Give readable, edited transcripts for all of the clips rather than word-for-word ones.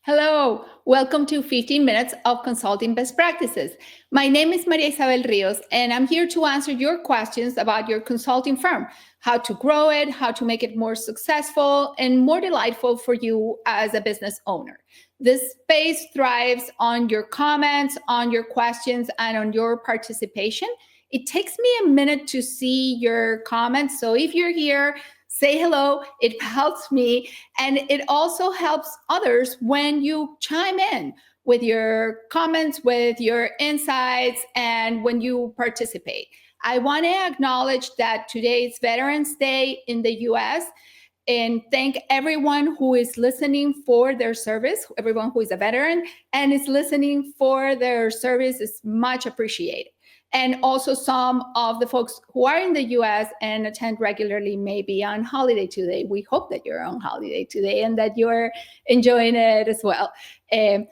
Hello, welcome to 15 Minutes of Consulting Best Practices. My name is Maria Isabel Rios, and I'm here to answer your questions about your consulting firm, how to grow it, how to make it more successful and more delightful for you as a business owner. This space thrives on your comments, on your questions, and on your participation. It takes me a minute to see your comments, so if you're here, say hello. It helps me. And it also helps others when you chime in with your comments, with your insights, and when you participate. I want to acknowledge that today is Veterans Day in the US and thank everyone who is listening for their service, everyone who is a veteran and is listening for their service is much appreciated. And also some of the folks who are in the US and attend regularly may be on holiday today. We hope that you're on holiday today and that you're enjoying it as well.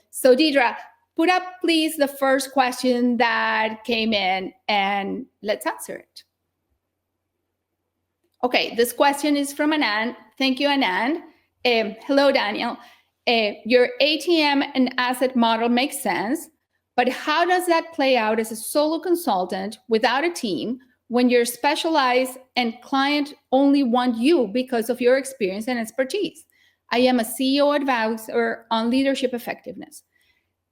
So Deidre, put up please the first question that came in and let's answer it. Okay, this question is from Anand. Thank you, Anand. Hello, Daniel. Your ATM and asset model makes sense. But how does that play out as a solo consultant without a team when you're specialized and client only want you because of your experience and expertise? I am a CEO advisor on leadership effectiveness.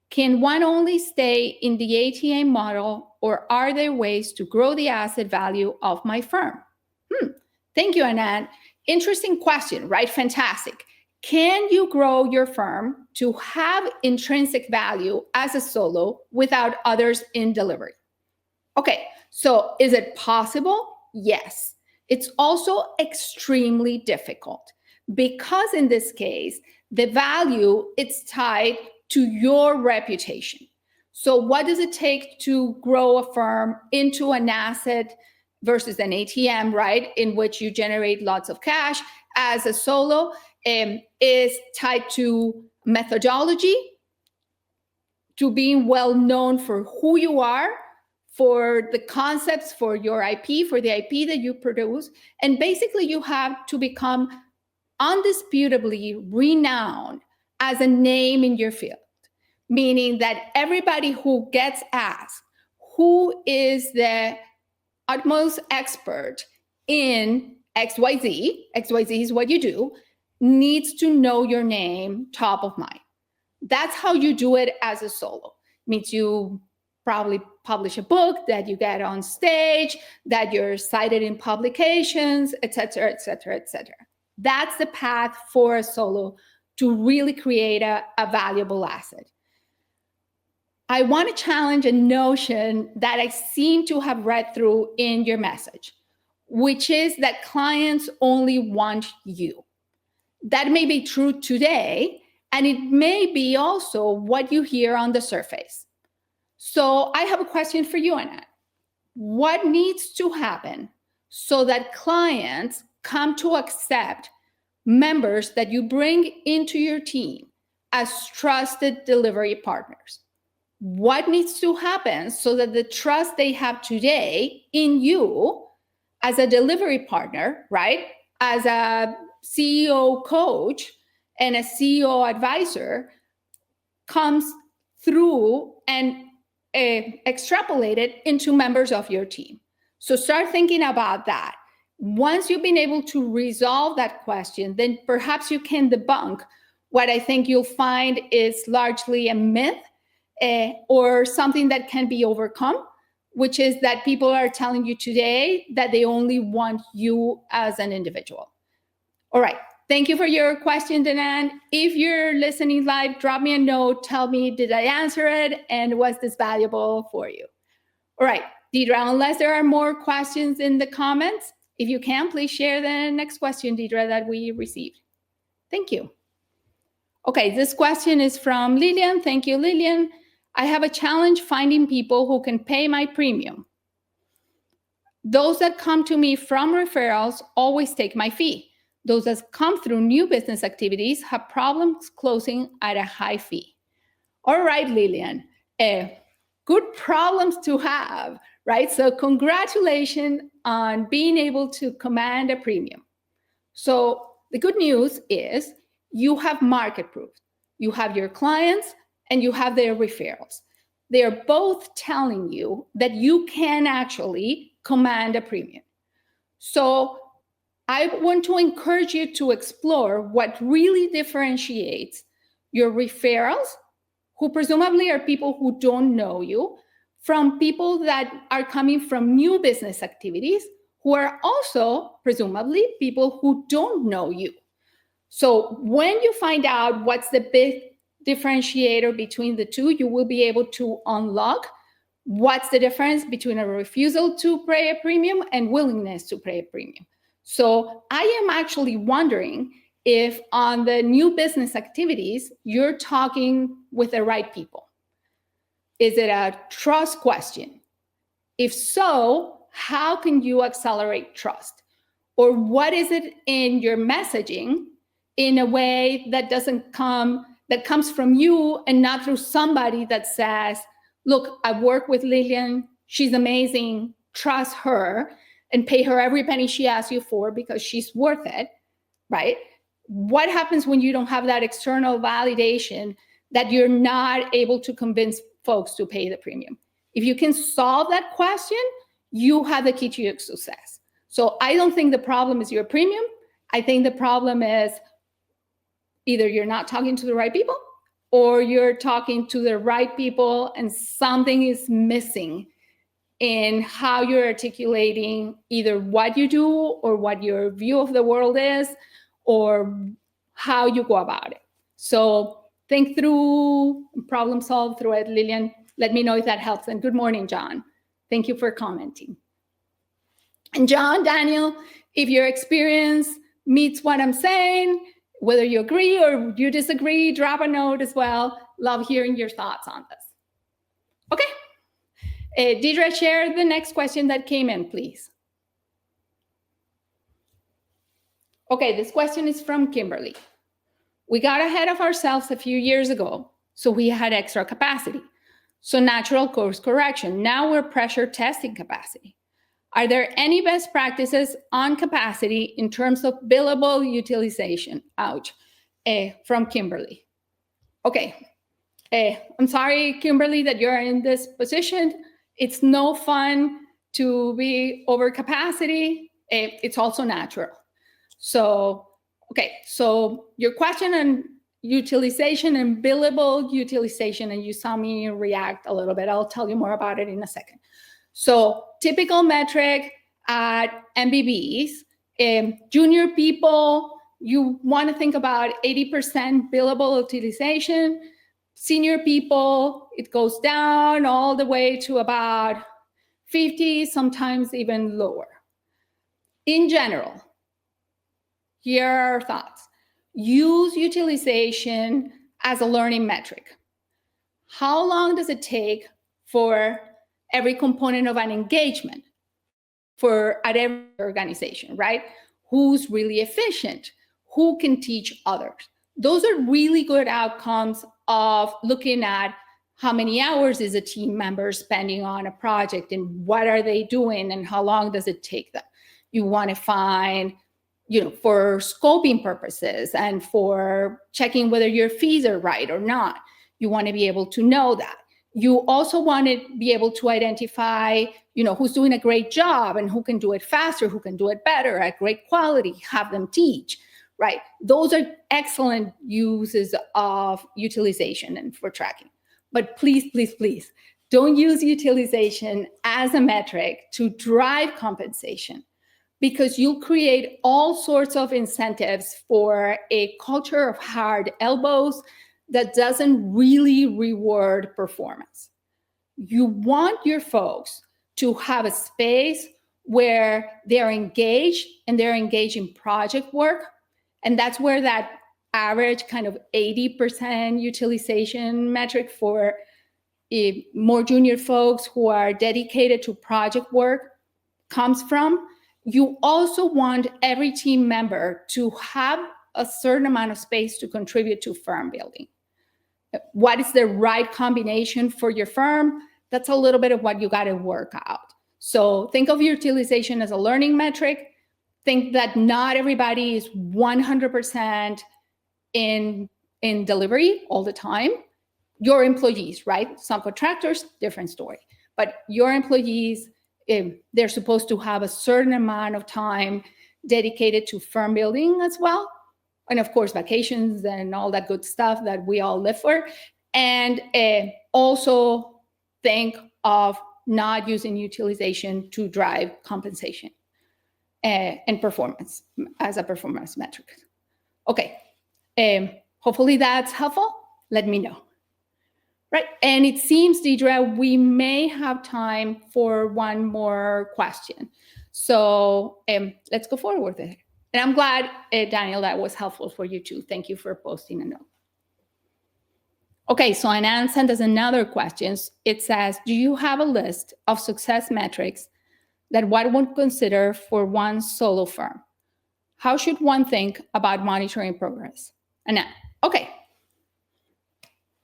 Can one only stay in the ATM model or are there ways to grow the asset value of my firm? Thank you, Anand. Interesting question, right? Fantastic. Can you grow your firm to have intrinsic value as a solo without others in delivery? Okay, so is it possible? Yes. It's also extremely difficult because in this case, the value it's tied to your reputation. So what does it take to grow a firm into an asset versus an ATM, right, in which you generate lots of cash as a solo? Is tied to methodology, to being well known for who you are, for the concepts, for your IP, for the IP that you produce. And basically, you have to become undisputably renowned as a name in your field, meaning that everybody who gets asked who is the utmost expert in XYZ, XYZ is what you do, needs to know your name top of mind. That's how you do it as a solo. Means you probably publish a book, that you get on stage, that you're cited in publications, et cetera, et cetera, et cetera. That's the path for a solo to really create a valuable asset. I want to challenge a notion that I seem to have read through in your message, which is that clients only want you. That may be true today, and it may be also what you hear on the surface. So I have a question for you, Anna. What needs to happen so that clients come to accept members that you bring into your team as trusted delivery partners? What needs to happen so that the trust they have today in you as a delivery partner, right, as a CEO coach and a CEO advisor comes through and extrapolated into members of your team? So start thinking about that. Once you've been able to resolve that question, then perhaps you can debunk what I think you'll find is largely a myth or something that can be overcome, which is that people are telling you today that they only want you as an individual. All right. Thank you for your question, Danan. If you're listening live, drop me a note. Tell me, did I answer it? And was this valuable for you? All right, Deidre, unless there are more questions in the comments, if you can, please share the next question, Deidre, that we received. Thank you. Okay, this question is from Lillian. Thank you, Lillian. I have a challenge finding people who can pay my premium. Those that come to me from referrals always take my fee. Those that come through new business activities have problems closing at a high fee. All right, Lillian, good problems to have, right? So congratulations on being able to command a premium. So the good news is you have market proof. you have your clients, and you have their referrals. They are both telling you that you can actually command a premium. So I want to encourage you to explore what really differentiates your referrals, who presumably are people who don't know you, from people that are coming from new business activities, who are also presumably people who don't know you. So when you find out what's the big differentiator between the two, you will be able to unlock what's the difference between a refusal to pay a premium and willingness to pay a premium. So I am actually wondering if on the new business activities, you're talking with the right people. Is it a trust question? If so, how can you accelerate trust? Or what is it in your messaging in a way that comes from you and not through somebody that says, look, I work with Lillian, she's amazing, trust her and pay her every penny she asks you for because she's worth it, right? What happens when you don't have that external validation that you're not able to convince folks to pay the premium? If you can solve that question, you have the key to your success. So I don't think the problem is your premium. I think the problem is either you're not talking to the right people or you're talking to the right people and something is missing in how you're articulating either what you do or what your view of the world is or how you go about it. So think through, problem solve through it, Lillian. Let me know if that helps. And good morning, John. Thank you for commenting. And John, Daniel, if your experience meets what I'm saying, whether you agree or you disagree, drop a note as well. Love hearing your thoughts on this. Okay. Deidre, share the next question that came in, please. Okay, this question is from Kimberly. We got ahead of ourselves a few years ago, so we had extra capacity. So natural course correction. Now we're pressure testing capacity. Are there any best practices on capacity in terms of billable utilization? Ouch. From Kimberly. Okay. I'm sorry, Kimberly, that you're in this position. It's no fun to be over capacity. It's also natural. So, okay. So your question on utilization and billable utilization, and you saw me react a little bit. I'll tell you more about it in a second. So typical metric at MBBs, junior people, you want to think about 80% billable utilization. Senior people, it goes down all the way to about 50, sometimes even lower. In general, here are our thoughts. Use utilization as a learning metric. How long does it take for every component of an engagement at every organization, right? Who's really efficient? Who can teach others? Those are really good outcomes of looking at how many hours is a team member spending on a project and what are they doing and how long does it take them? You want to find, for scoping purposes and for checking whether your fees are right or not, you want to be able to know that. You also want to be able to identify, who's doing a great job and who can do it faster, who can do it better at great quality, have them teach, right? Those are excellent uses of utilization and for tracking. But please, please, please, don't use utilization as a metric to drive compensation, because you'll create all sorts of incentives for a culture of hard elbows that doesn't really reward performance. You want your folks to have a space where they're engaged and they're engaged in project work. And that's where that average kind of 80% utilization metric for more junior folks who are dedicated to project work comes from. You also want every team member to have a certain amount of space to contribute to firm building. What is the right combination for your firm? That's a little bit of what you got to work out. So think of utilization as a learning metric. Think that not everybody is 100% in in delivery all the time. Your employees, right? Subcontractors, different story. But your employees, they're supposed to have a certain amount of time dedicated to firm building as well. And of course, vacations and all that good stuff that we all live for. And also think of not using utilization to drive compensation and performance as a performance metric. Okay, hopefully that's helpful. Let me know. Right, and it seems, Deidre, we may have time for one more question. So let's go forward with it. And I'm glad, Daniel, that was helpful for you too. Thank you for posting a note. Okay, so Anand sent us another question. It says, do you have a list of success metrics that one would consider for one solo firm? How should one think about monitoring progress? Anand, okay.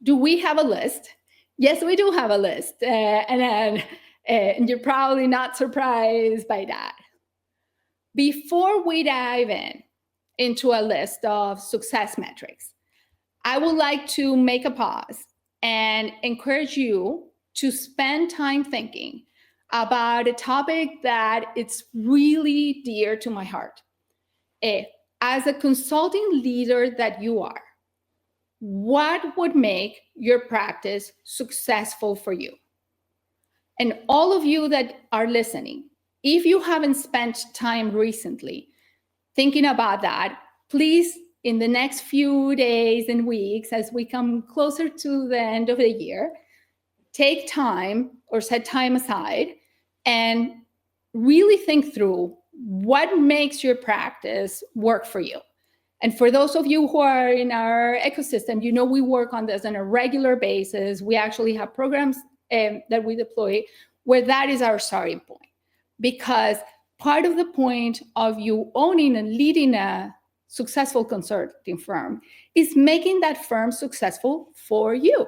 Do we have a list? Yes, we do have a list. And you're probably not surprised by that. Before we dive into a list of success metrics, I would like to make a pause and encourage you to spend time thinking about a topic that it's really dear to my heart. As a consulting leader that you are, what would make your practice successful for you? And all of you that are listening, if you haven't spent time recently thinking about that, please, in the next few days and weeks, as we come closer to the end of the year, take time or set time aside and really think through what makes your practice work for you. And for those of you who are in our ecosystem, you know we work on this on a regular basis. We actually have programs that we deploy where that is our starting point. Because part of the point of you owning and leading a successful consulting firm is making that firm successful for you,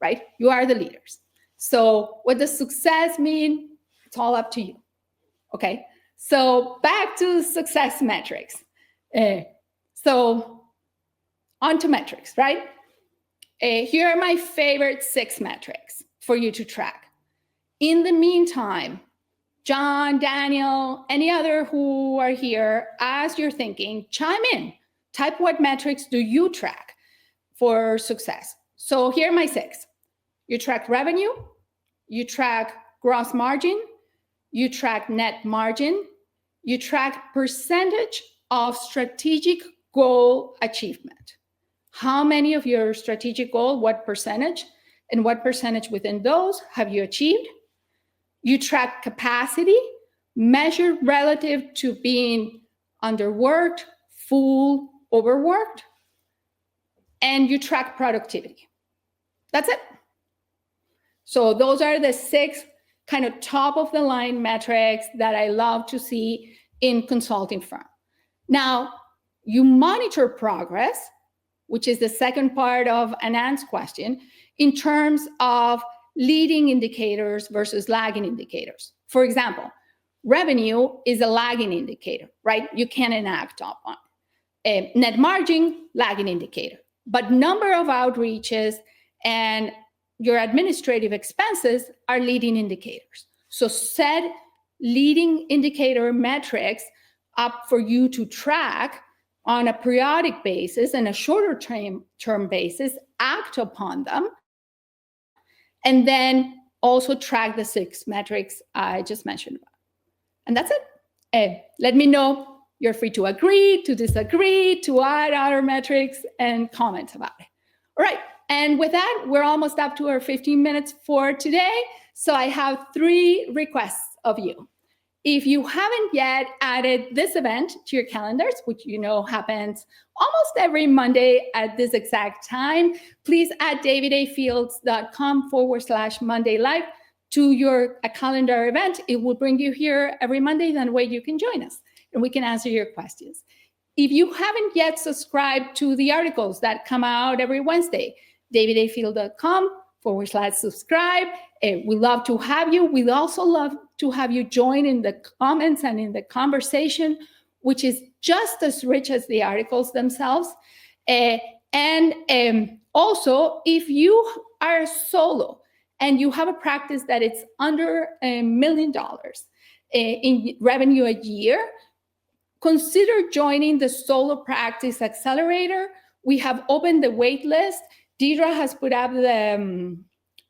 right? You are the leaders. So what does success mean? It's all up to you, okay? So back to success metrics. So on to metrics, right? Here are my favorite 6 metrics for you to track. In the meantime, John, Daniel, any other who are here, as you're thinking, chime in. Type what metrics do you track for success? So here are my 6. You track revenue, you track gross margin, you track net margin, you track percentage of strategic goal achievement. How many of your strategic goal, what percentage, and what percentage within those have you achieved? You track capacity, measured relative to being underworked, full, overworked, and you track productivity. That's it. So those are the 6 kind of top of the line metrics that I love to see in consulting firm. Now, you monitor progress, which is the second part of Anand's question, in terms of leading indicators versus lagging indicators. For example, revenue is a lagging indicator, right? You can enact upon. Net margin, lagging indicator. But number of outreaches and your administrative expenses are leading indicators. So set leading indicator metrics up for you to track on a periodic basis and a shorter term basis, act upon them, and then also track the 6 metrics I just mentioned about. And that's it. Let me know. You're free to agree, to disagree, to add other metrics and comment about it. All right. And with that, we're almost up to our 15 minutes for today. So I have 3 requests of you. If you haven't yet added this event to your calendars, which you know happens almost every Monday at this exact time, please add davidafields.com/Monday Live to your calendar event. It will bring you here every Monday. That way you can join us and we can answer your questions. If you haven't yet subscribed to the articles that come out every Wednesday, davidafield.com/subscribe. We love to have you. We'd also love to have you join in the comments and in the conversation, which is just as rich as the articles themselves. And also, if you are solo and you have a practice that it's under $1 million in revenue a year, consider joining the Solo Practice Accelerator. We have opened the wait list. Deidre has put up the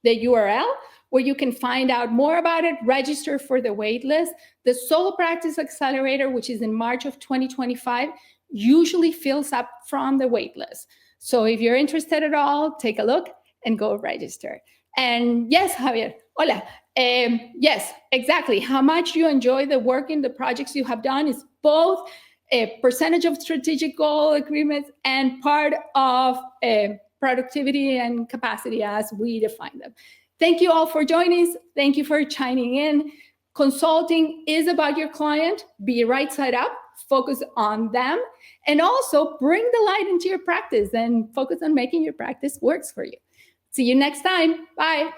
URL where you can find out more about it, register for the wait list. The Solo Practice Accelerator, which is in March of 2025, usually fills up from the wait list. So if you're interested at all, take a look and go register. And yes, Javier, hola. Yes, exactly. How much you enjoy the work in the projects you have done is both a percentage of strategic goal agreements and part of productivity and capacity as we define them. Thank you all for joining us. Thank you for chiming in. Consulting is about your client. Be right side up, focus on them, and also bring the light into your practice and focus on making your practice works for you. See you next time. Bye.